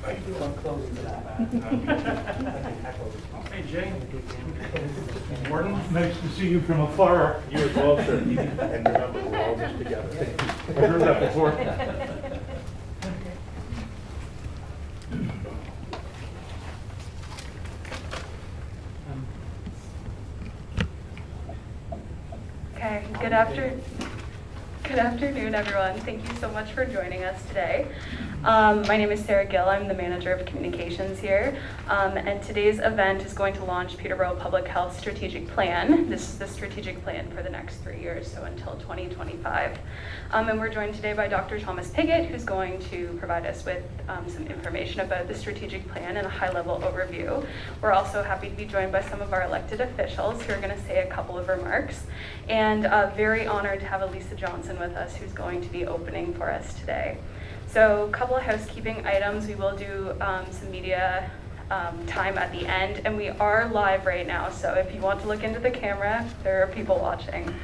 Come close to that. Hey, Jane. Gordon, nice to see you from afar. You as well, sir. And remember, we're all just together. I've heard that before. Okay, good afternoon, everyone. Thank you so much for joining us today. My name is Sarah Gill. I'm the manager of communications here. And today's event is going to launch Peterborough Public Health Strategic Plan. This is the strategic plan for the next 3 years, so until 2025. And we're joined today by Dr. Thomas Piggott, who's going to provide us with some information about the strategic plan and a high-level overview. We're also happy to be joined by some of our elected officials who are going to say a couple of remarks. And very honored to have Elisa Johnson with us, who's going to be opening for us today. So a couple of housekeeping items. We will do some media time at the end, and we are live right now, so if you want to look into the camera, there are people watching.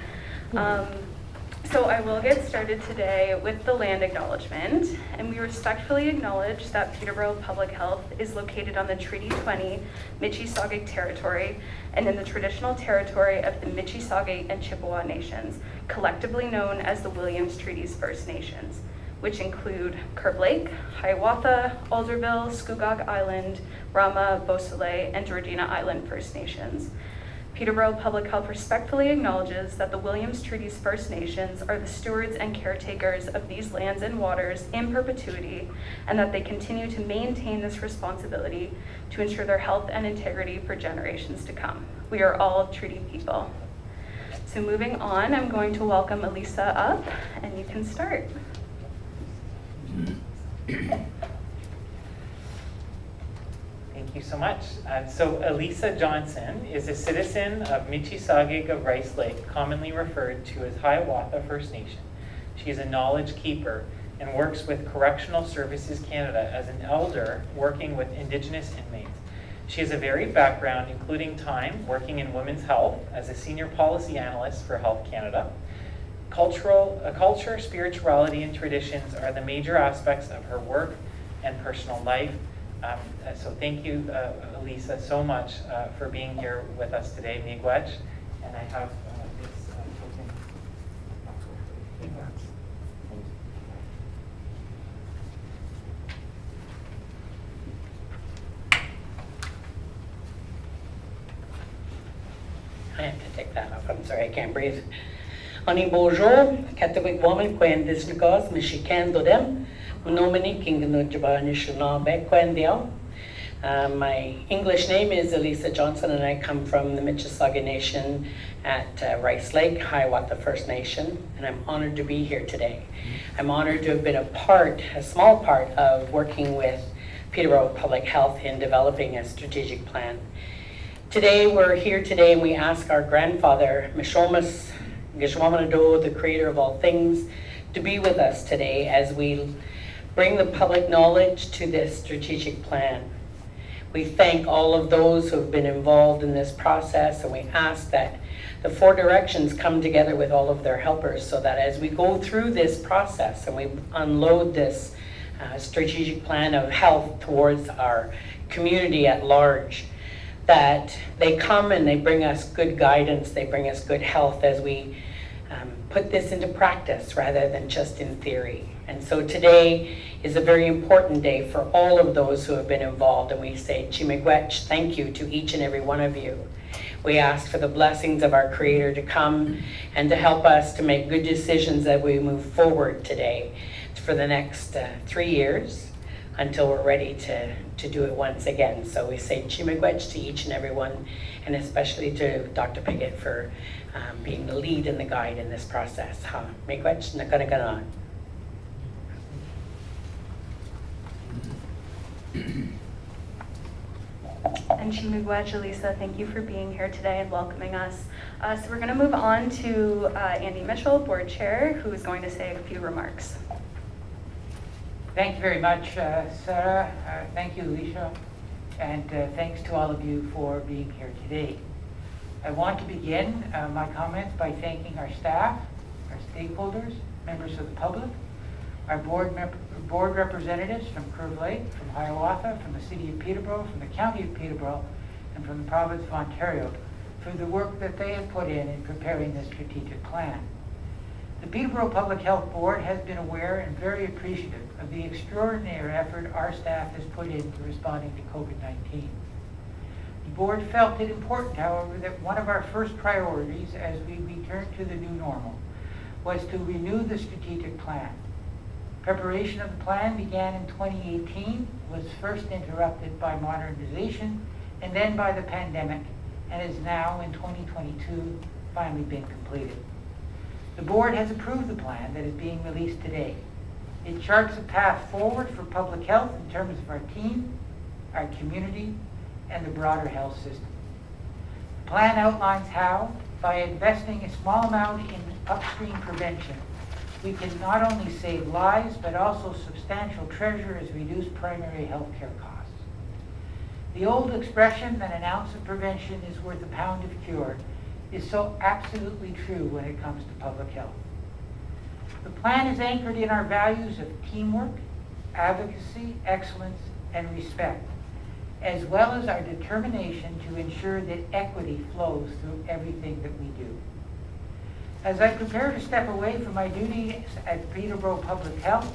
So I will get started today with the land acknowledgement, and we respectfully acknowledge that Peterborough Public Health is located on the Treaty 20 Mississauga territory and in the traditional territory of the Mississauga and Chippewa nations, collectively known as the Williams Treaties First Nations, which include Curb Lake, Hiawatha, Alderville, Scugog Island, Rama, Beausoleil, and Georgina Island First Nations. Peterborough Public Health respectfully acknowledges that the Williams Treaties First Nations are the stewards and caretakers of these lands and waters in perpetuity, and that they continue to maintain this responsibility to ensure their health and integrity for generations to come. We are all treaty people. So moving on, I'm going to welcome Elisa up, and you can start. Thank you so much. So Elisa Johnson is a citizen of Mississauga of Rice Lake, commonly referred to as Hiawatha First Nation. She is a knowledge keeper and works with Correctional Services Canada as an elder working with Indigenous inmates. She has a varied background, including time working in women's health as a senior policy analyst for Health Canada. Culture, spirituality, and traditions are the major aspects of her work and personal life. So thank you, Elisa, so much for being here with us today, Miigwech. And I have this token. I have to take that off. I'm sorry, I can't breathe. Ani bonjour, Catholic woman, Quen Disnigos, Michigan Dodem, Nomini King Nujabanish Bequendial. My English name is Elisa Johnson, and I come from the Mississauga Nation at Rice Lake, Hiawatha First Nation, and I'm honored to be here today. I'm honored to have been a small part of working with Peterborough Public Health in developing a strategic plan. Today, we're here today, and we ask our grandfather, Mishomas Gishwamanado, the creator of all things, to be with us today as we bring the public knowledge to this strategic plan. We thank all of those who have been involved in this process, and we ask that the four directions come together with all of their helpers so that as we go through this process and we unload this strategic plan of health towards our community at large, that they come and they bring us good guidance, they bring us good health as we put this into practice rather than just in theory. And so today is a very important day for all of those who have been involved, and we say, Chimigwech, thank you to each and every one of you. We ask for the blessings of our Creator to come and to help us to make good decisions as we move forward today for the next 3 years until we're ready to do it once again. So we say Chimigwech to each and every one, and especially to Dr. Piggott for being the lead and the guide in this process. Miigwech na kanaganon. And Chimigwech, Elisa, thank you for being here today and welcoming us. So we're going to move on to Andy Mitchell, board chair, who is going to say a few remarks. Thank you very much, Sarah. Thank you, Alicia. And thanks to all of you for being here today. I want to begin my comments by thanking our staff, our stakeholders, members of the public, Our board representatives from Curve Lake, from Hiawatha, from the City of Peterborough, from the County of Peterborough, and from the Province of Ontario for the work that they have put in preparing this strategic plan. The Peterborough Public Health Board has been aware and very appreciative of the extraordinary effort our staff has put into responding to COVID-19. The board felt it important, however, that one of our first priorities as we return to the new normal was to renew the strategic plan. Preparation of the plan began in 2018, was first interrupted by modernization, and then by the pandemic, and is now in 2022 finally been completed. The board has approved the plan that is being released today. It charts a path forward for public health in terms of our team, our community, and the broader health system. The plan outlines how, by investing a small amount in upstream prevention, we can not only save lives, but also substantial treasure as reduced primary health care costs. The old expression that an ounce of prevention is worth a pound of cure is so absolutely true when it comes to public health. The plan is anchored in our values of teamwork, advocacy, excellence, and respect, as well as our determination to ensure that equity flows through everything that we do. As I prepare to step away from my duties at Peterborough Public Health,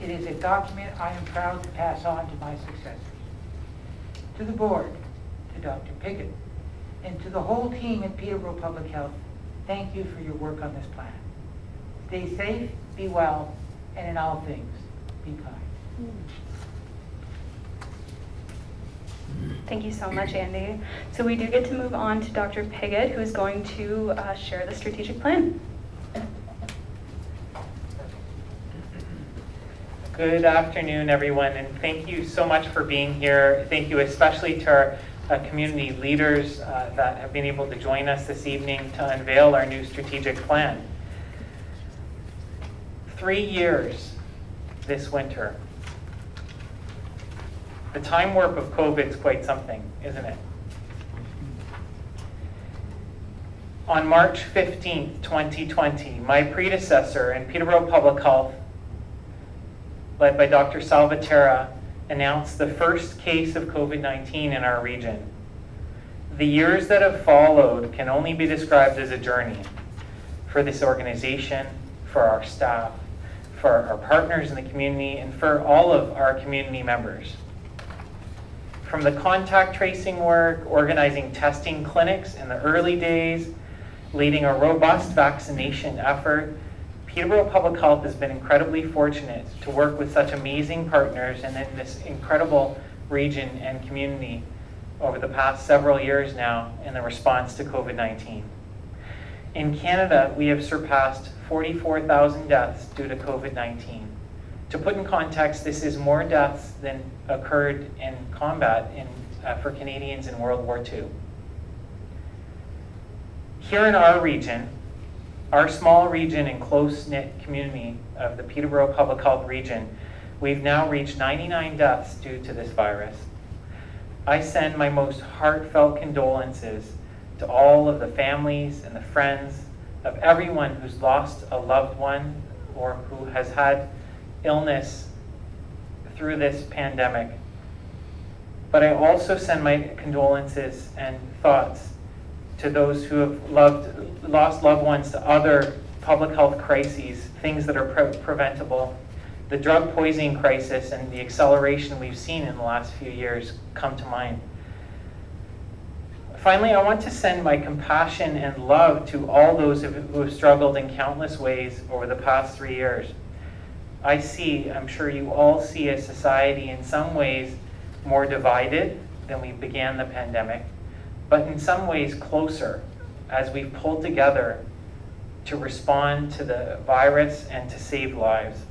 it is a document I am proud to pass on to my successors. To the board, to Dr. Piggott, and to the whole team at Peterborough Public Health, thank you for your work on this plan. Stay safe, be well, and in all things, be kind. Thank you so much, Andy. So we do get to move on to Dr. Piggott, who is going to share the strategic plan. Good afternoon, everyone, and thank you so much for being here. Thank you especially to our community leaders that have been able to join us this evening to unveil our new strategic plan. 3 years this winter. The time warp of COVID is quite something, isn't it? On March 15th, 2020, my predecessor in Peterborough Public Health, led by Dr. Salvatierra, announced the first case of COVID-19 in our region. The years that have followed can only be described as a journey for this organization, for our staff, for our partners in the community, and for all of our community members. From the contact tracing work, organizing testing clinics in the early days, leading a robust vaccination effort, Peterborough Public Health has been incredibly fortunate to work with such amazing partners and in this incredible region and community over the past several years now in the response to COVID-19. In Canada, we have surpassed 44,000 deaths due to COVID-19. To put in context, this is more deaths than occurred in combat for Canadians in World War II. Here in our region, our small region and close-knit community of the Peterborough Public Health region, we've now reached 99 deaths due to this virus. I send my most heartfelt condolences to all of the families and the friends of everyone who's lost a loved one or who has had illness through this pandemic. But I also send my condolences and thoughts to those who have lost loved ones to other public health crises, things that are preventable. The drug poisoning crisis and the acceleration we've seen in the last few years come to mind. Finally, I want to send my compassion and love to all those who have struggled in countless ways over the past 3 years. I'm sure you all see a society in some ways more divided than we began the pandemic, but in some ways closer as we've pulled together to respond to the virus and to save lives.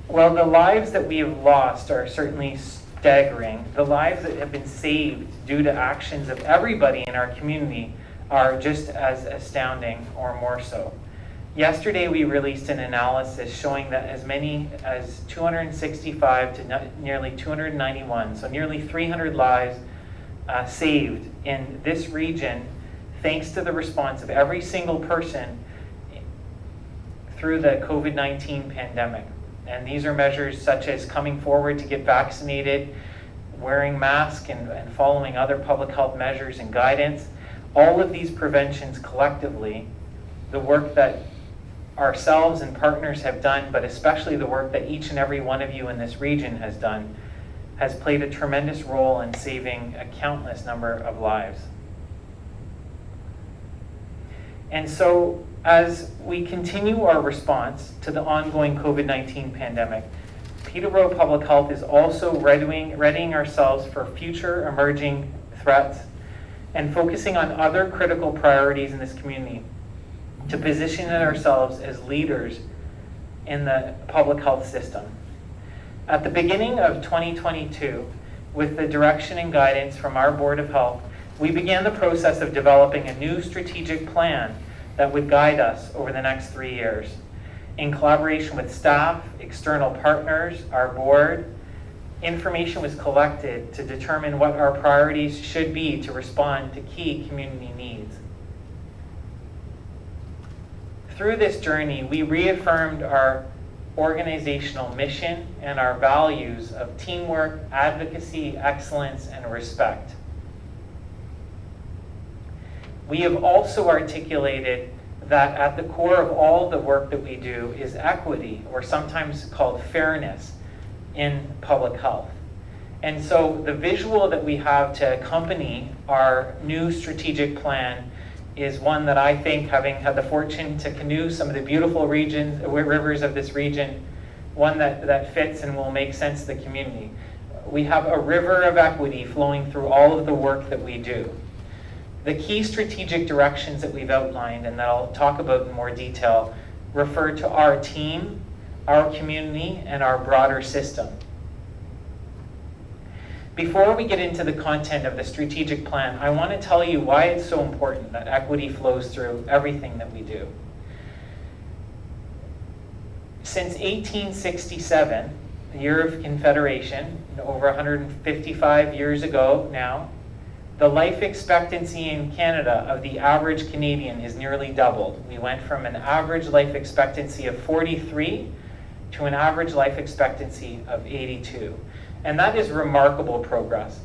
Well, the lives that we have lost are certainly staggering. The lives that have been saved due to actions of everybody in our community are just as astounding or more so. Yesterday we released an analysis showing that as many as 265 to nearly 291, so nearly 300 lives saved in this region thanks to the response of every single person through the COVID-19 pandemic. And these are measures such as coming forward to get vaccinated, wearing masks, and following other public health measures and guidance. All of these preventions collectively, the work that ourselves and partners have done, but especially the work that each and every one of you in this region has done, has played a tremendous role in saving a countless number of lives. And so, as we continue our response to the ongoing COVID-19 pandemic, Peterborough Public Health is also readying ourselves for future emerging threats and focusing on other critical priorities in this community to position ourselves as leaders in the public health system. At the beginning of 2022, with the direction and guidance from our Board of Health, we began the process of developing a new strategic plan that would guide us over the next 3 years. In collaboration with staff, external partners, our board, information was collected to determine what our priorities should be to respond to key community needs. Through this journey, we reaffirmed our organizational mission and our values of teamwork, advocacy, excellence, and respect. We have also articulated that at the core of all the work that we do is equity, or sometimes called fairness, in public health. And so the visual that we have to accompany our new strategic plan is one that I think, having had the fortune to canoe some of the beautiful rivers of this region, one that fits and will make sense to the community. We have a river of equity flowing through all of the work that we do. The key strategic directions that we've outlined and that I'll talk about in more detail refer to our team, our community, and our broader system. Before we get into the content of the strategic plan, I want to tell you why it's so important that equity flows through everything that we do. Since 1867, the year of Confederation, over 155 years ago now, the life expectancy in Canada of the average Canadian is nearly doubled. We went from an average life expectancy of 43 to an average life expectancy of 82. And that is remarkable progress,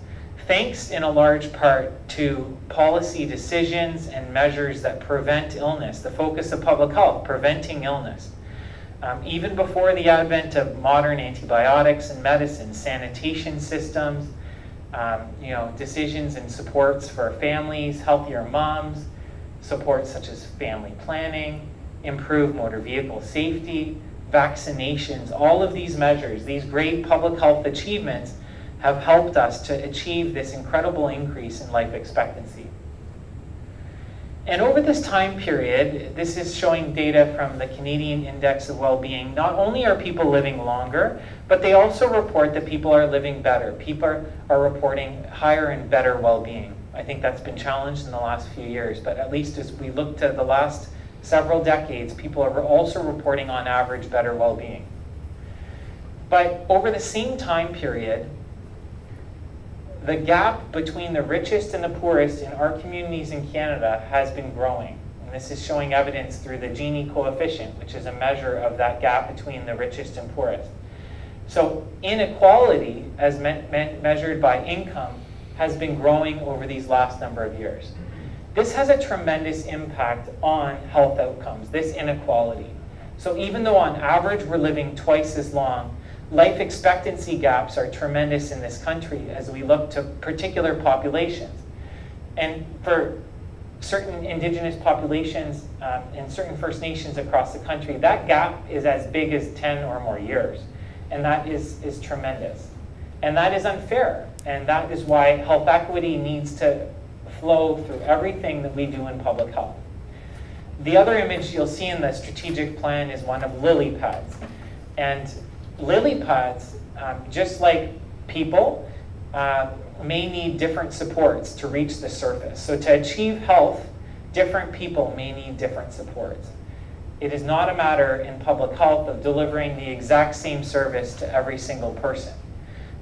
thanks in a large part to policy decisions and measures that prevent illness, the focus of public health, preventing illness. Even before the advent of modern antibiotics and medicine, sanitation systems, decisions and supports for families, healthier moms, supports such as family planning, improved motor vehicle safety, vaccinations, all of these measures, these great public health achievements have helped us to achieve this incredible increase in life expectancy. And over this time period, this is showing data from the Canadian Index of Well-Being. Not only are people living longer, but they also report that people are living better. People are reporting higher and better well-being. I think that's been challenged in the last few years, but at least as we look to the last several decades, people are also reporting on average better well-being. But over the same time period, the gap between the richest and the poorest in our communities in Canada has been growing. And this is showing evidence through the Gini coefficient, which is a measure of that gap between the richest and poorest. So inequality, as measured by income, has been growing over these last number of years. This has a tremendous impact on health outcomes, this inequality. So even though on average we're living twice as long, life expectancy gaps are tremendous in this country as we look to particular populations. And for certain Indigenous populations and certain First Nations across the country, that gap is as big as 10 or more years. And that is tremendous. And that is unfair. And that is why health equity needs to flow through everything that we do in public health. The other image you'll see in the strategic plan is one of lily pads. And lily pads, just like people, may need different supports to reach the surface. So to achieve health, different people may need different supports. It is not a matter in public health of delivering the exact same service to every single person.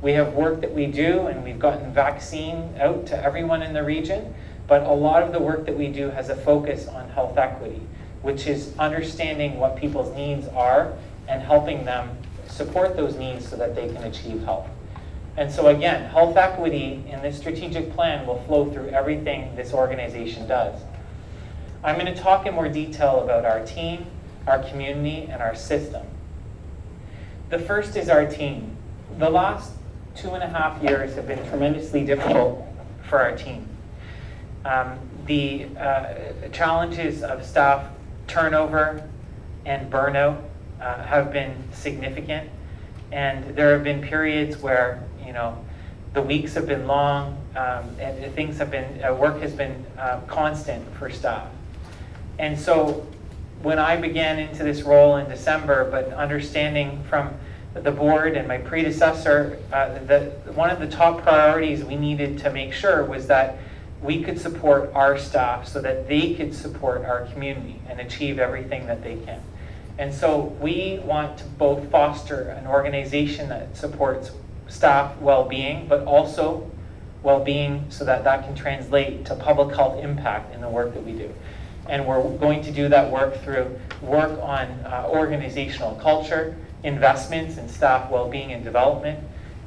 We have work that we do, and we've gotten vaccine out to everyone in the region, But a lot of the work that we do has a focus on health equity, which is understanding what people's needs are and helping them support those needs so that they can achieve health. And so again, health equity in this strategic plan will flow through everything this organization does. I'm going to talk in more detail about our team, our community, and our system. The first is our team. The last 2.5 years have been tremendously difficult for our team. The challenges of staff turnover and burnout have been significant, and there have been periods where the weeks have been long, and things have been work has been constant for staff. And so when I began into this role in December, but understanding from the board and my predecessor, one of the top priorities we needed to make sure was that we could support our staff so that they could support our community and achieve everything that they can. And so we want to both foster an organization that supports staff well-being, but also well-being so that that can translate to public health impact in the work that we do. And we're going to do that work through work on organizational culture, investments in staff well-being and development,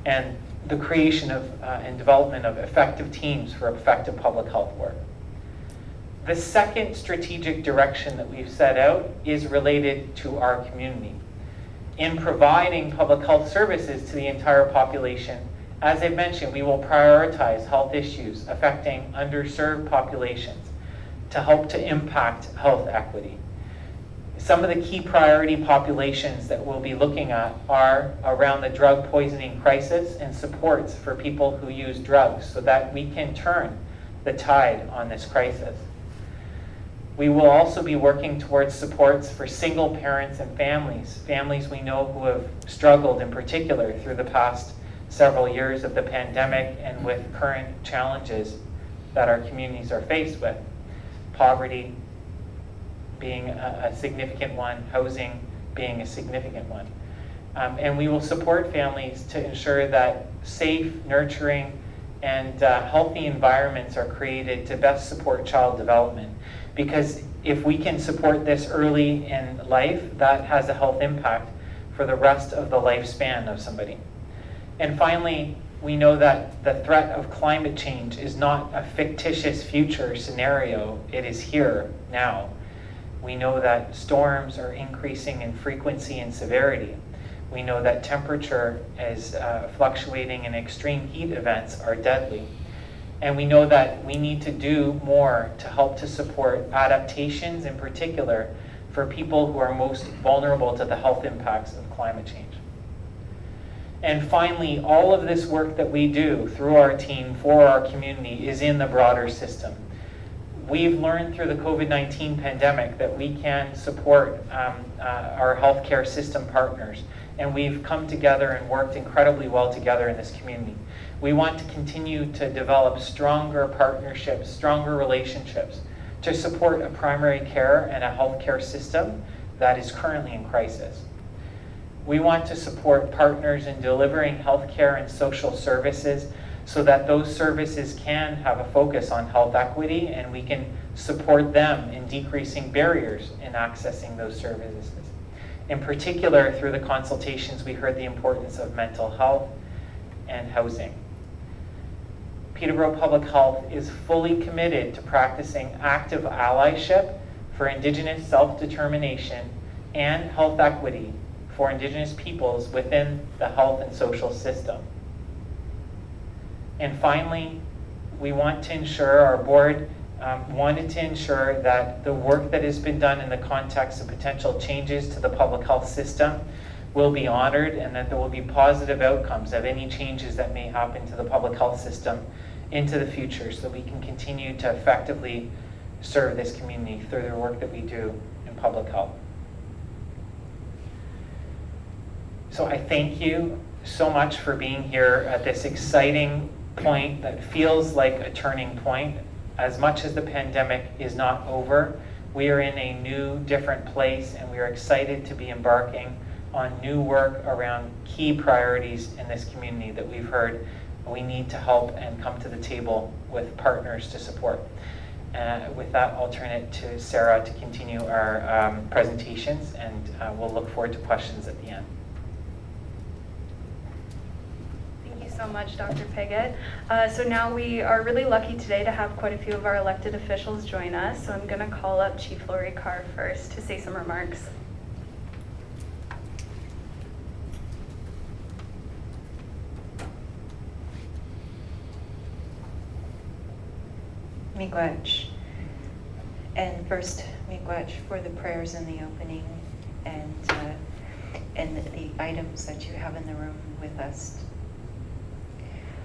and the creation of and development of effective teams for effective public health work. The second strategic direction that we've set out is related to our community. In providing public health services to the entire population, as I mentioned, we will prioritize health issues affecting underserved populations to help to impact health equity. Some of the key priority populations that we'll be looking at are around the drug poisoning crisis and supports for people who use drugs so that we can turn the tide on this crisis. We will also be working towards supports for single parents and families we know who have struggled in particular through the past several years of the pandemic and with current challenges that our communities are faced with. Poverty being a significant one, housing being a significant one. And we will support families to ensure that safe, nurturing, and healthy environments are created to best support child development. Because if we can support this early in life, that has a health impact for the rest of the lifespan of somebody. And finally, we know that the threat of climate change is not a fictitious future scenario, it is here now. We know that storms are increasing in frequency and severity. We know that temperature is fluctuating and extreme heat events are deadly. And we know that we need to do more to help to support adaptations in particular for people who are most vulnerable to the health impacts of climate change. And finally, all of this work that we do through our team for our community is in the broader system. We've learned through the COVID-19 pandemic that we can support our healthcare system partners, and we've come together and worked incredibly well together in this community. We want to continue to develop stronger partnerships, stronger relationships to support a primary care and a healthcare system that is currently in crisis. We want to support partners in delivering healthcare and social services so that those services can have a focus on health equity and we can support them in decreasing barriers in accessing those services. In particular, through the consultations, we heard the importance of mental health and housing. Peterborough Public Health is fully committed to practicing active allyship for Indigenous self-determination and health equity for Indigenous peoples within the health and social system. And finally, we want to ensure, our board wanted to ensure that the work that has been done in the context of potential changes to the public health system will be honored and that there will be positive outcomes of any changes that may happen to the public health system into the future so we can continue to effectively serve this community through the work that we do in public health. So I thank you so much for being here at this exciting point that feels like a turning point. As much as the pandemic is not over, we are in a new, different place, and we are excited to be embarking on new work around key priorities in this community that we've heard We need to help and come to the table with partners to support. With that, I'll turn it to Sarah to continue our presentations, and we'll look forward to questions at the end. Thank you so much, Dr. Piggott. So now we are really lucky today to have quite a few of our elected officials join us. So I'm going to call up Chief Lori Carr first to say some remarks. Miigwech. And first, Miigwech for the prayers in the opening and the items that you have in the room with us.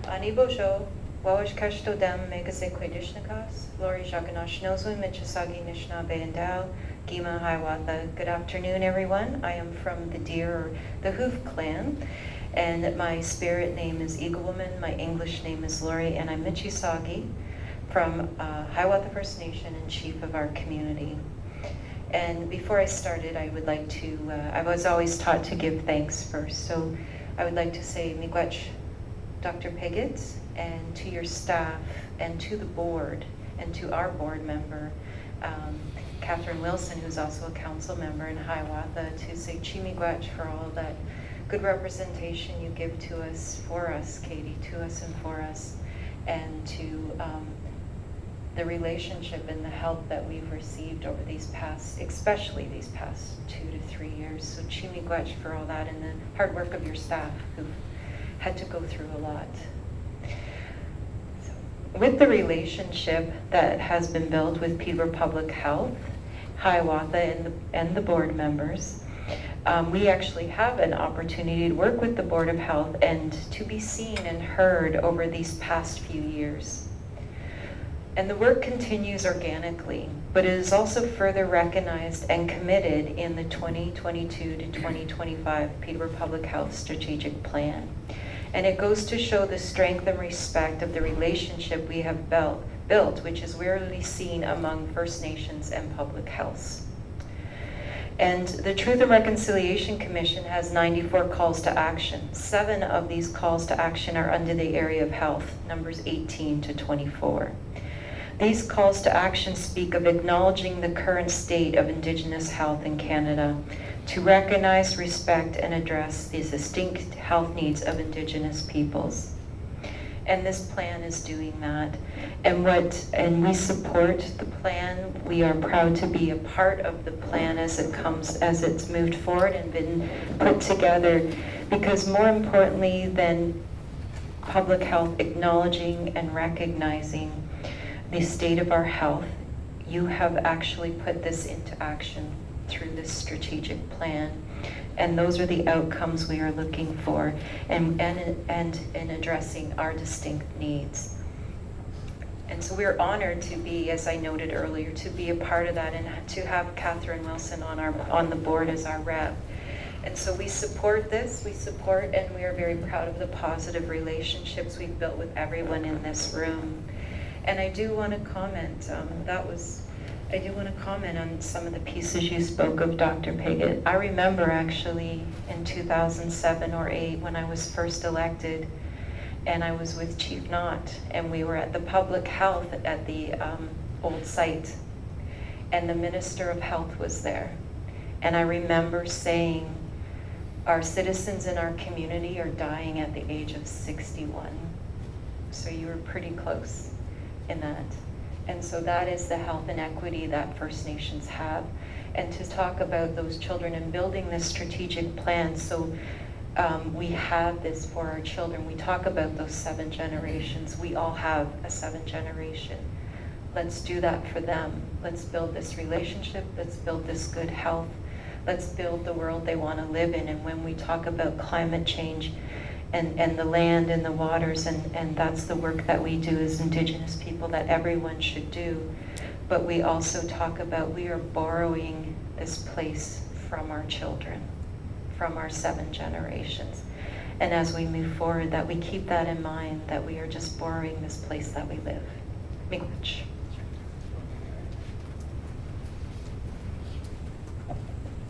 Anibojo, Wawash Kashto Dem, Megase Kwedishnakas, Lori Jaganash Nozwin, Michasagi Nishna Beendao, Gima Hiawatha. Good afternoon, everyone. I am from the Deer, or the Hoof clan, and my spirit name is Eagle Woman. My English name is Lori, and I'm Michisagi from Hiawatha First Nation and chief of our community. And before I started, I would like to, I was always taught to give thanks first. So I would like to say Miigwech, Dr. Piggott, and to your staff, and to the board, and to our board member, Catherine Wilson, who's also a council member in Hiawatha, to say Miigwech for all that good representation you give to us, for us, Katie, to us and for us, and to the relationship and the help that we've received over these past, especially these past 2 to 3 years. So Miigwech for all that, and the hard work of your staff who've had to go through a lot. So, with the relationship that has been built with Peterborough Public Health, Hiawatha, and the board members, we actually have an opportunity to work with the Board of Health and to be seen and heard over these past few years. And the work continues organically, but it is also further recognized and committed in the 2022 to 2025 Peterborough Public Health Strategic Plan. And it goes to show the strength and respect of the relationship we have built, which is rarely seen among First Nations and public health. And the Truth and Reconciliation Commission has 94 calls to action. 7 of these calls to action are under the area of health, numbers 18 to 24. These calls to action speak of acknowledging the current state of Indigenous health in Canada, to recognize, respect, and address these distinct health needs of Indigenous peoples. And this plan is doing that. And we support the plan. We are proud to be a part of the plan as it's moved forward and been put together, because more importantly than public health acknowledging and recognizing the state of our health, you have actually put this into action through this strategic plan. And those are the outcomes we are looking for, and in addressing our distinct needs. And so we're honored to be, as I noted earlier, to be a part of that, and to have Catherine Wilson on the board as our rep. And so we support this, and we are very proud of the positive relationships we've built with everyone in this room. And I do want to comment, I do want to comment on some of the pieces you spoke of, Dr. Piggott. I remember actually in 2007 or 8 when I was first elected, and I was with Chief Knott, and we were at the public health at the old site, and the Minister of Health was there. And I remember saying, our citizens in our community are dying at the age of 61. So you were pretty close in that. And so that is the health inequity that First Nations have. And to talk about those children and building this strategic plan, so we have this for our children. We talk about those 7 generations. We all have a 7th generation. Let's do that for them. Let's build this relationship. Let's build this good health. Let's build the world they want to live in. And when we talk about climate change, and the land and the waters, and that's the work that we do as Indigenous people that everyone should do. But we also talk about we are borrowing this place from our children, from our 7 generations. And as we move forward, that we keep that in mind, that we are just borrowing this place that we live. Miigwech.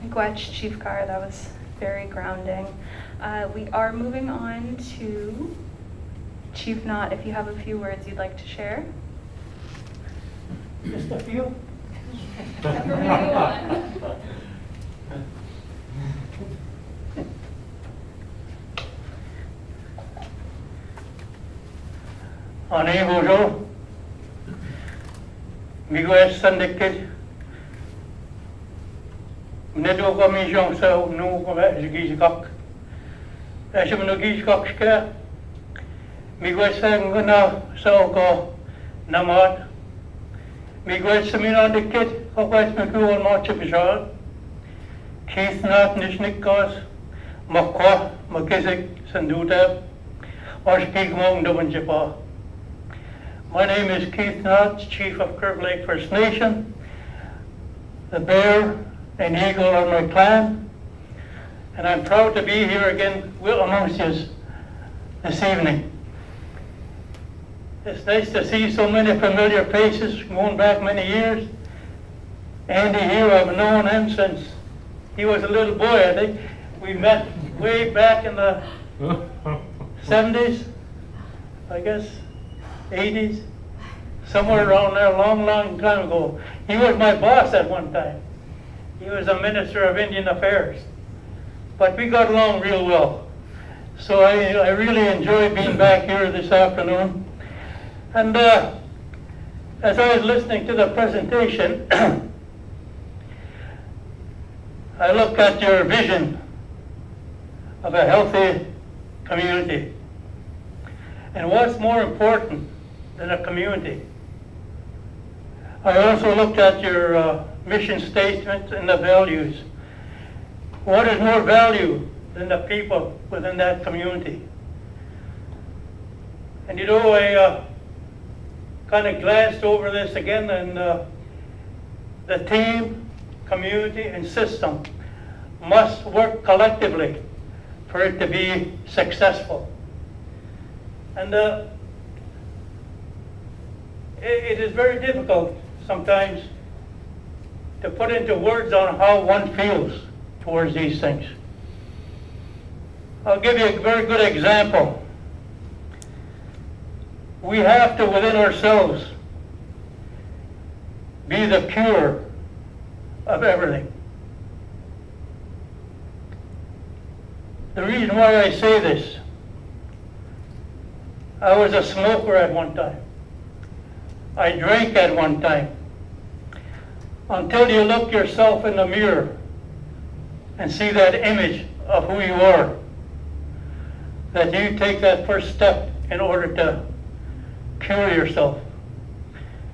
Miigwech, Chief Carr, that was very grounding. We are moving on to Chief Knott, if you have a few words you'd like to share. Just a few. Ani bonjour. Miguel Sandekid. Mnedo commission so no come gizgak. As no gizgak ska. Miguel Sangana so go namat. Miguel Semina de kid, always me go on much of Jean. Keith Nat Nishnikos, Makwa, Makizik, Sanduta, or speak among Dubanjapa. My name is Keith Nat, Chief of Curve Lake First Nation. The bear and eagle are my clan, and I'm proud to be here again amongst you this evening. It's nice to see so many familiar faces going back many years. Andy here, I've known him since he was a little boy, I think. We met way back in the 70s, I guess, 80s, somewhere around there, a long, long time ago. He was my boss at one time. He was a Minister of Indian Affairs. But we got along real well. So I really enjoy being back here this afternoon. And as I was listening to the presentation, I looked at your vision of a healthy community. And what's more important than a community? I also looked at your mission statement and the values. What is more value than the people within that community? And you know, I kind of glanced over this again, and the team, community, and system must work collectively for it to be successful. And it is very difficult sometimes to put into words on how one feels towards these things. I'll give you a very good example. We have to, within ourselves, be the cure of everything. The reason why I say this, I was a smoker at one time. I drank at one time. Until you look yourself in the mirror and see that image of who you are, that you take that first step in order to cure yourself.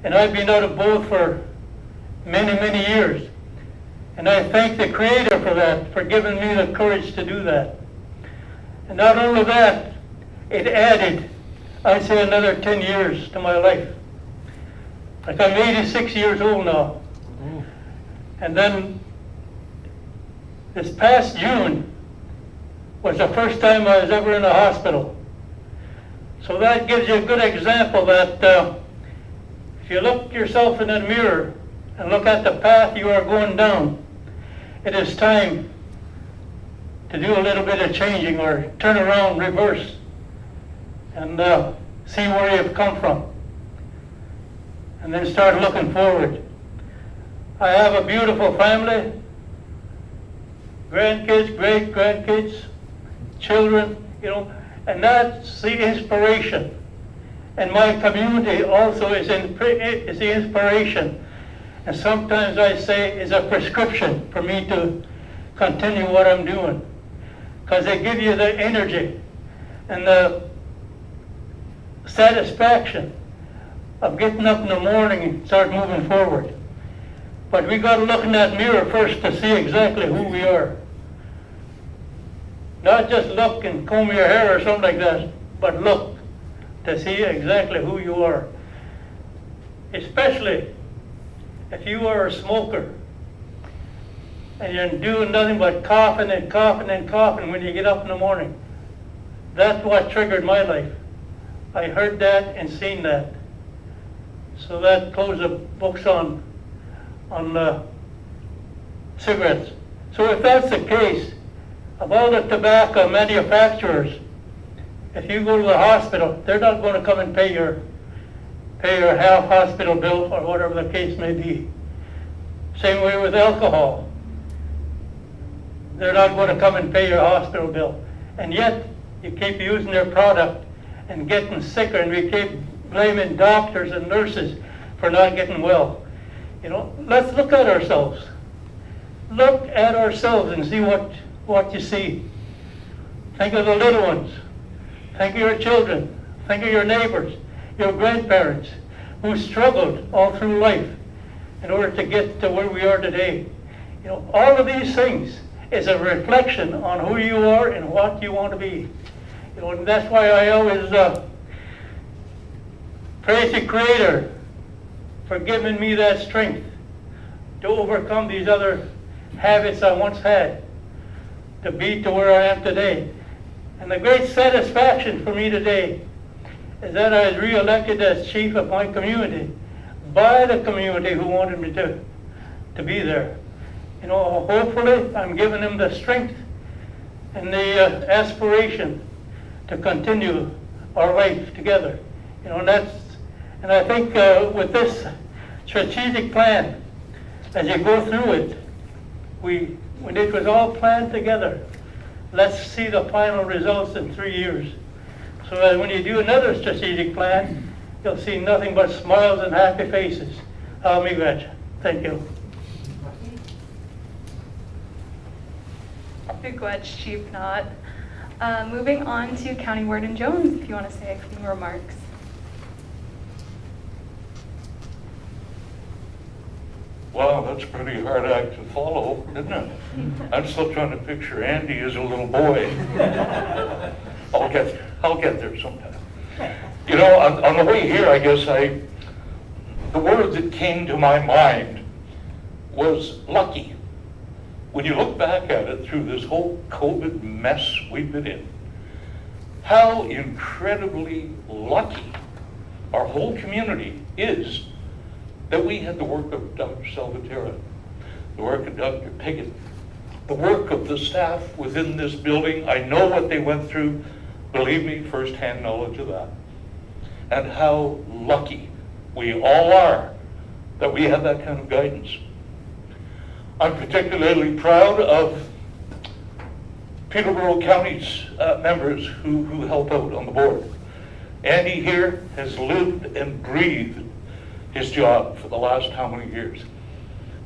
And I've been out of both for many, many years. And I thank the Creator for that, for giving me the courage to do that. And not only that, it added, I'd say, another 10 years to my life. Like I'm 86 years old now. And then this past June was the first time I was ever in a hospital. So that gives you a good example that if you look yourself in the mirror and look at the path you are going down, it is time to do a little bit of changing or turn around, reverse, and see where you've come from. And then start looking forward. I have a beautiful family, grandkids, great-grandkids, children, you know, and that's the inspiration. And my community also is the inspiration. And sometimes I say is a prescription for me to continue what I'm doing. Because they give you the energy and the satisfaction of getting up in the morning and start moving forward. But we got to look in that mirror first to see exactly who we are. Not just look and comb your hair or something like that, but look to see exactly who you are. Especially if you are a smoker and you're doing nothing but coughing and coughing and coughing when you get up in the morning. That's what triggered my life. I heard that and seen that. So that closed the books on cigarettes. So if that's the case, of all the tobacco manufacturers, If you go to the hospital, they're not going to come and pay your half hospital bill or whatever the case may be. Same way with alcohol. They're not going to come and pay your hospital bill. And yet, you keep using their product and getting sicker, and we keep blaming doctors and nurses for not getting well. You know, let's look at ourselves. Look at ourselves and see what you see. Think of the little ones. Think of your children. Think of your neighbors, your grandparents, who struggled all through life in order to get to where we are today. You know, all of these things is a reflection on who you are and what you want to be. You know, and that's why I always praise the Creator for giving me that strength to overcome these other habits I once had, to be to where I am today. And the great satisfaction for me today is that I was re-elected as chief of my community by the community who wanted me to be there. You know, hopefully I'm giving them the strength and the aspiration to continue our life together. You know, and I think with this strategic plan, as you go through it, when it was all planned together, let's see the final results in 3 years. So that when you do another strategic plan, you'll see nothing but smiles and happy faces. Thank you. Miigwech, Chief Knott. Moving on to County Warden Jones, if you want to say a few remarks. Wow, that's a pretty hard act to follow, isn't it? I'm still trying to picture Andy as a little boy. I'll get there sometime. You know, on the way here, I guess the word that came to my mind was lucky. When you look back at it through this whole COVID mess we've been in, how incredibly lucky our whole community is that we had the work of Dr. Salvatierra, the work of Dr. Piggott, the work of the staff within this building. I know what they went through, believe me, first-hand knowledge of that. And how lucky we all are that we have that kind of guidance. I'm particularly proud of Peterborough County's members who help out on the board. Andy here has lived and breathed his job for the last how many years.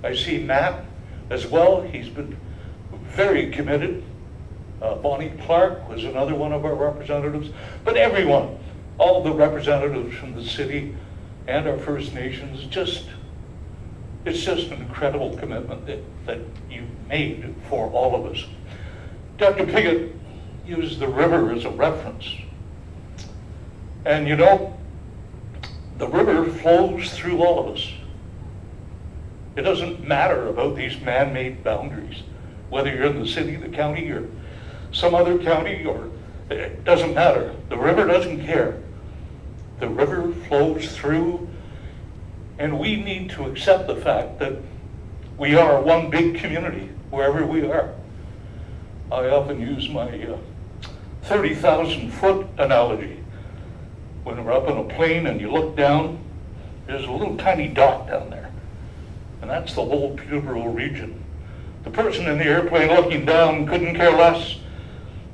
I see Matt as well. He's been very committed. Bonnie Clark was another one of our representatives. But everyone, all the representatives from the city and our First Nations, it's just an incredible commitment that you've made for all of us. Dr. Piggott used the river as a reference. And you know, the river flows through all of us. It doesn't matter about these man-made boundaries, whether you're in the city, the county, or some other county, or it doesn't matter. The river doesn't care. The river flows through, and we need to accept the fact that we are one big community, wherever we are. I often use my 30,000-foot analogy. When we're up in a plane and you look down, there's a little tiny dot down there. And that's the whole Peterborough region. The person in the airplane looking down couldn't care less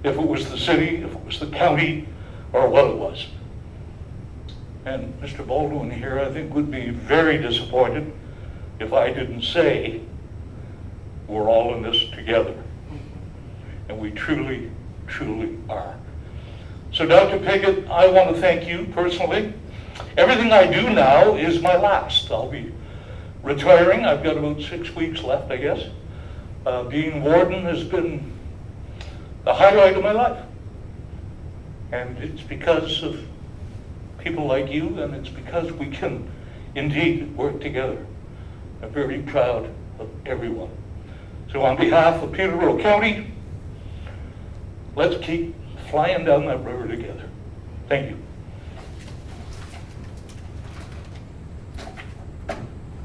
if it was the city, if it was the county, or what it was. And Mr. Baldwin here, I think, would be very disappointed if I didn't say we're all in this together. And we truly, truly are. So Dr. Piggott, I want to thank you personally. Everything I do now is my last. I'll be retiring. I've got about 6 weeks left, I guess. Being warden has been the highlight of my life. And it's because of people like you, and it's because we can indeed work together. I'm very proud of everyone. So on behalf of Peterborough County, let's keep flying down that river together. Thank you.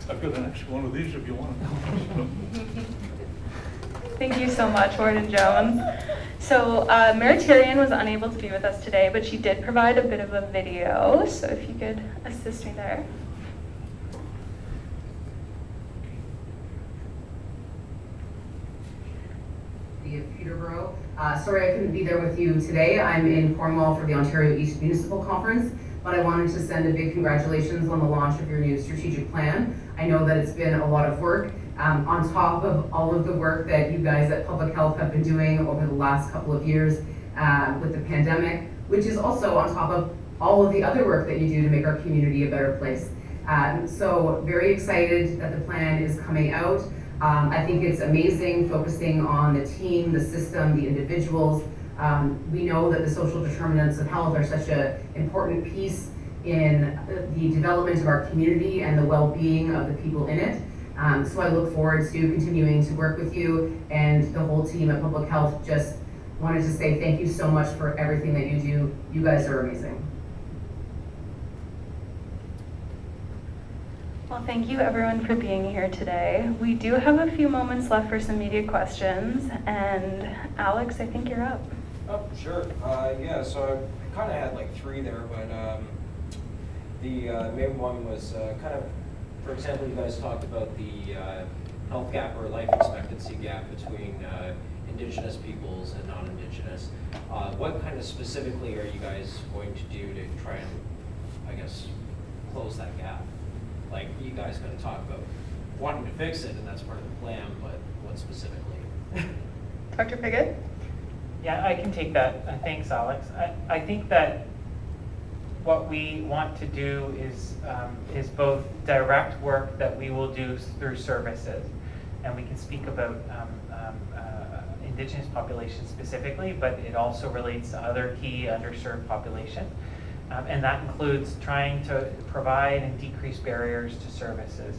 I've got an extra one of these if you want. Thank you so much, Warden Jones. So Mayor Tyrion was unable to be with us today, but she did provide a bit of a video. So if you could assist me there. Of Peterborough. Sorry I couldn't be there with you today. I'm in Cornwall for the Ontario East Municipal Conference, but I wanted to send a big congratulations on the launch of your new strategic plan. I know that it's been a lot of work, on top of all of the work that you guys at Public Health have been doing over the last couple of years with the pandemic, which is also on top of all of the other work that you do to make our community a better place. So very excited that the plan is coming out. I think it's amazing focusing on the team, the system, the individuals. We know that the social determinants of health are such an important piece in the development of our community and the well-being of the people in it. So I look forward to continuing to work with you, and the whole team at Public Health just wanted to say thank you so much for everything that you do. You guys are amazing. Well, thank you everyone for being here today. We do have a few moments left for some media questions, and Alex, I think you're up. Oh, sure. Yeah, so I kind of had like three there, but the main one was kind of, for example, you guys talked about the health gap or life expectancy gap between Indigenous peoples and non-Indigenous. What kind of specifically are you guys going to do to try and, I guess, close that gap? Like, you guys kind of talk about wanting to fix it, and that's part of the plan, but what specifically? Dr. Piggott? Yeah, I can take that. Thanks, Alex. I think that what we want to do is both direct work that we will do through services, and we can speak about Indigenous populations specifically, but it also relates to other key underserved populations. And that includes trying to provide and decrease barriers to services.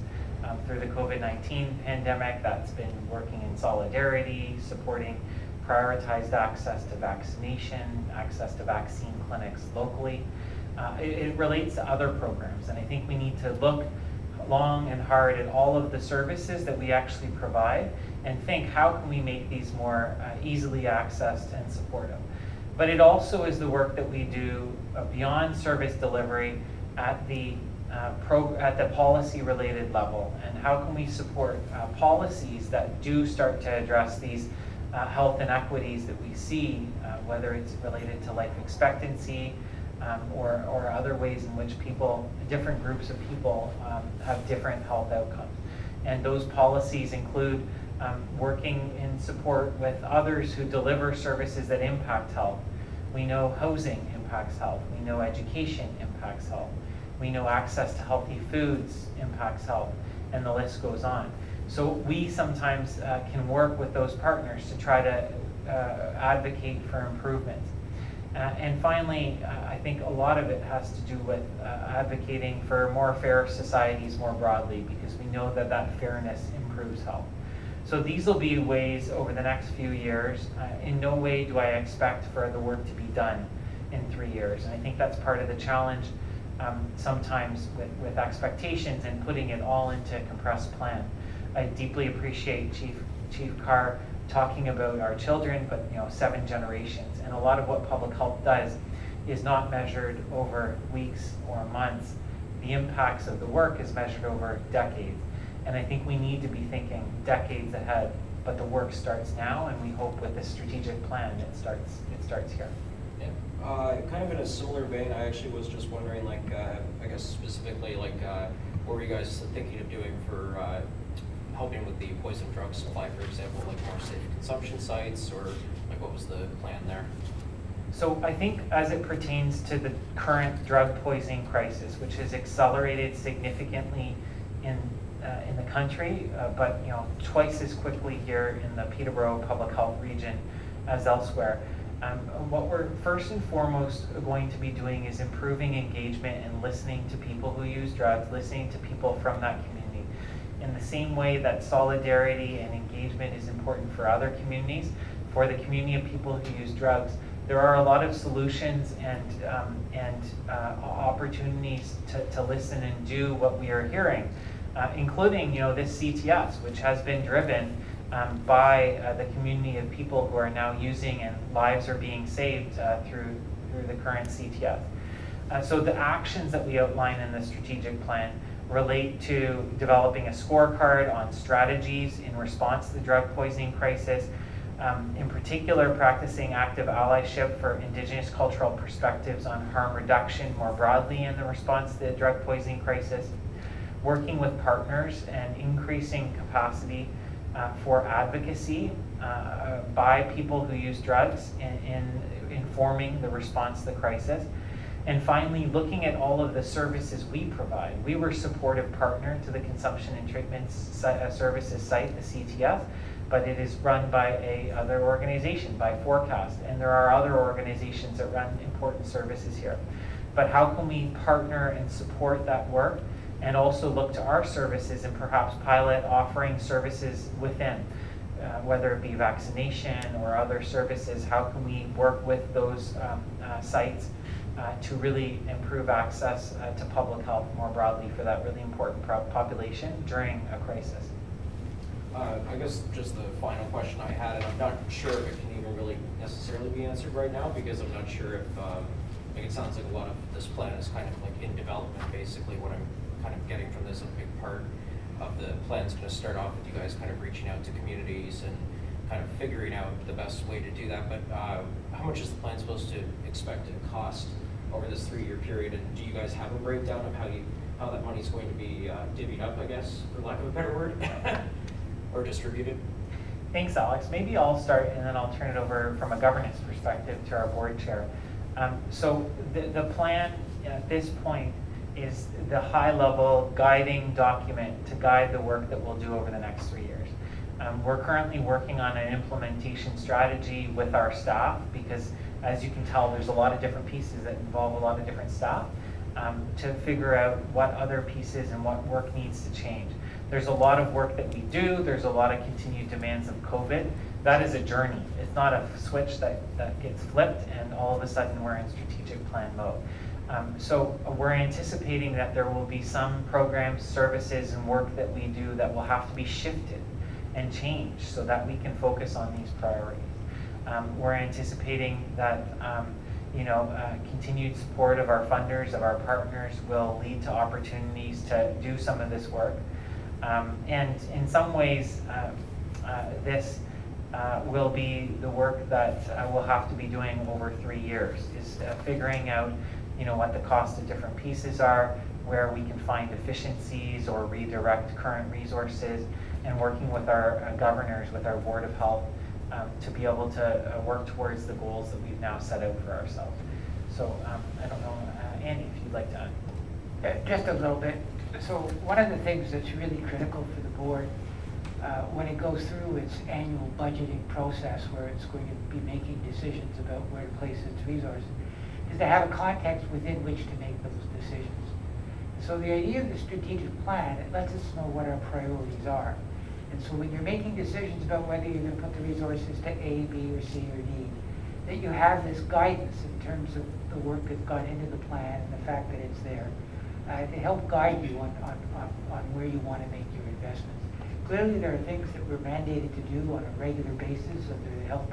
Through the COVID-19 pandemic, that's been working in solidarity, supporting prioritized access to vaccination, access to vaccine clinics locally. It relates to other programs, and I think we need to look long and hard at all of the services that we actually provide and think, how can we make these more easily accessed and supportive? But it also is the work that we do beyond service delivery at the policy-related level, and how can we support policies that do start to address these health inequities that we see, whether it's related to life expectancy or other ways in which different groups of people have different health outcomes. And those policies include working in support with others who deliver services that impact health. We know housing impacts health. We know education impacts health. We know access to healthy foods impacts health, and the list goes on. So we sometimes can work with those partners to try to advocate for improvement. And finally, I think a lot of it has to do with advocating for more fair societies more broadly, because we know that that fairness improves health. So these will be ways over the next few years. In no way do I expect for the work to be done in 3 years. And I think that's part of the challenge sometimes with expectations and putting it all into a compressed plan. I deeply appreciate Chief Carr talking about our children, but 7 generations. And a lot of what public health does is not measured over weeks or months. The impacts of the work is measured over decades. And I think we need to be thinking decades ahead, but the work starts now, and we hope with this strategic plan it starts here. Yeah. Kind of in a similar vein, I actually was just wondering, like, I guess specifically, like, what were you guys thinking of doing for helping with the poison drug supply, for example, like more safe consumption sites, or like what was the plan there? So I think as it pertains to the current drug poisoning crisis, which has accelerated significantly in the country, but twice as quickly here in the Peterborough Public Health region as elsewhere. What we're first and foremost going to be doing is improving engagement and listening to people who use drugs, listening to people from that community. In the same way that solidarity and engagement is important for other communities, for the community of people who use drugs, there are a lot of solutions and opportunities to listen and do what we are hearing. Including this CTS, which has been driven by the community of people who are now using, and lives are being saved through the current CTF. So the actions that we outline in the strategic plan relate to developing a scorecard on strategies in response to the drug poisoning crisis, in particular practicing active allyship for Indigenous cultural perspectives on harm reduction more broadly in the response to the drug poisoning crisis, working with partners and increasing capacity for advocacy by people who use drugs in informing the response to the crisis. And finally, looking at all of the services we provide. We were a supportive partner to the Consumption and Treatment Services site, the CTF, but it is run by another organization, by Forecast, and there are other organizations that run important services here. But how can we partner and support that work, and also look to our services and perhaps pilot offering services within, whether it be vaccination or other services? How can we work with those sites to really improve access to public health more broadly for that really important population during a crisis? I guess just the final question I had, and I'm not sure if it can even really necessarily be answered right now, because I'm not sure if, like, it sounds like a lot of this plan is kind of like in development. Basically what I'm kind of getting from this, a big part of the plan is going to start off with you guys kind of reaching out to communities and kind of figuring out the best way to do that. But how much is the plan supposed to expect to cost over this 3-year period? And do you guys have a breakdown of how that money is going to be divvied up, I guess, for lack of a better word, or distributed? Thanks, Alex. Maybe I'll start and then I'll turn it over from a governance perspective to our board chair. So the plan at this point is the high-level guiding document to guide the work that we'll do over the next 3 years. We're currently working on an implementation strategy with our staff, because as you can tell, there's a lot of different pieces that involve a lot of different staff, to figure out what other pieces and what work needs to change. There's a lot of work that we do. There's a lot of continued demands of COVID. That is a journey. It's not a switch that gets flipped and all of a sudden we're in strategic plan mode. So we're anticipating that there will be some programs, services, and work that we do that will have to be shifted and changed so that we can focus on these priorities. We're anticipating that continued support of our funders, of our partners, will lead to opportunities to do some of this work. And in some ways, this will be the work that we'll have to be doing over 3 years, is figuring out what the cost of different pieces are, where we can find efficiencies or redirect current resources, and working with our governors, with our Board of Health, to be able to work towards the goals that we've now set out for ourselves. So I don't know, Andy, if you'd like to add. Just a little bit. So one of the things that's really critical for the board when it goes through its annual budgeting process, where it's going to be making decisions about where to place its resources, is to have a context within which to make those decisions. So the idea of the strategic plan, it lets us know what our priorities are. And so when you're making decisions about whether you're going to put the resources to A, B, or C, or D, that you have this guidance in terms of the work that's gone into the plan and the fact that it's there to help guide you on where you want to make your investments. Clearly, there are things that we're mandated to do on a regular basis under the Health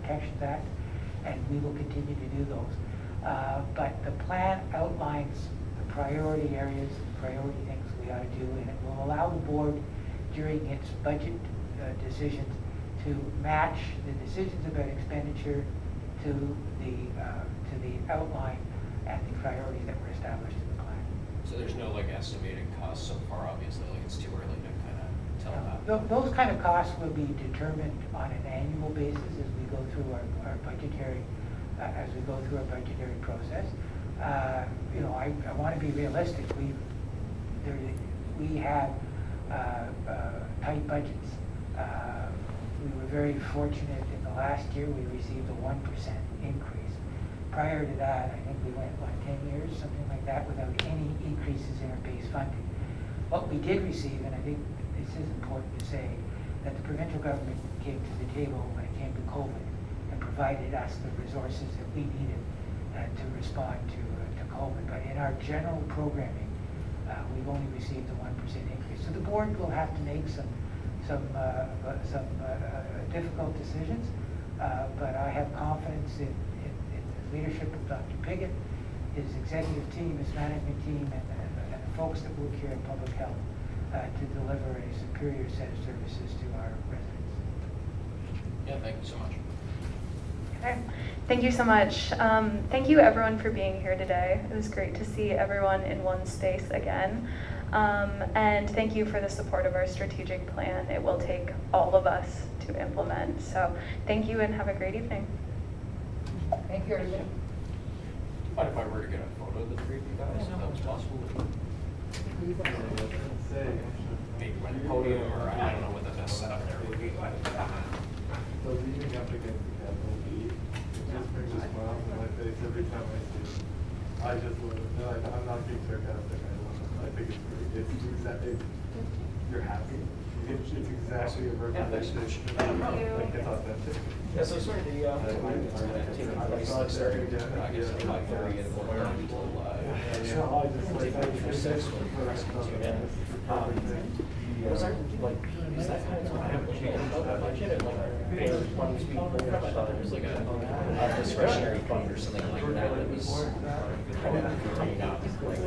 Protections Act, and we will continue to do those. But the plan outlines the priority areas, the priority things we ought to do, and it will allow the board during its budget decisions to match the decisions about expenditure to the outline and the priorities that were established in the plan. So there's no estimated cost so far, obviously, it's too early to kind of tell that. Those kind of costs will be determined on an annual basis as we go through our budgetary process. I want to be realistic. We have tight budgets. We were very fortunate in the last year. We received a 1% increase. Prior to that, I think we went 10 years, something like that, without any increases in our base funding. What we did receive, and I think this is important to say, that the provincial government came to the table when it came to COVID and provided us the resources that we needed to respond to COVID. But in our general programming, we've only received a 1% increase. So the board will have to make some difficult decisions, but I have confidence in the leadership of Dr. Piggott, his executive team, his management team, and the folks that work here in public health to deliver a superior set of services to our residents. Yeah, thank you so much. Okay. Thank you so much. Thank you everyone for being here today. It was great to see everyone in one space again. And thank you for the support of our strategic plan. It will take all of us to implement. So thank you and have a great evening. Thank you, everybody. Mind if I were to get a photo of the three of you guys, if that was possible? Maybe by the podium, or I don't know what the best setup there would be. So leaning up against the Capitol Beat, it just brings a smile to my face every time I see it. I just love it. No, I'm not being sarcastic. I think it's great. It's exactly, you're happy. It's exactly a representation. Like it's authentic. Yeah, so sort of the, taking place, like starting, I guess, at 5:30 and going on until, take picture 6 when the press can tune in. Was there, like, is that kind of time to change the budget and like, or funds being pulled? I thought there was like a discretionary fund or something like that that was coming up, like,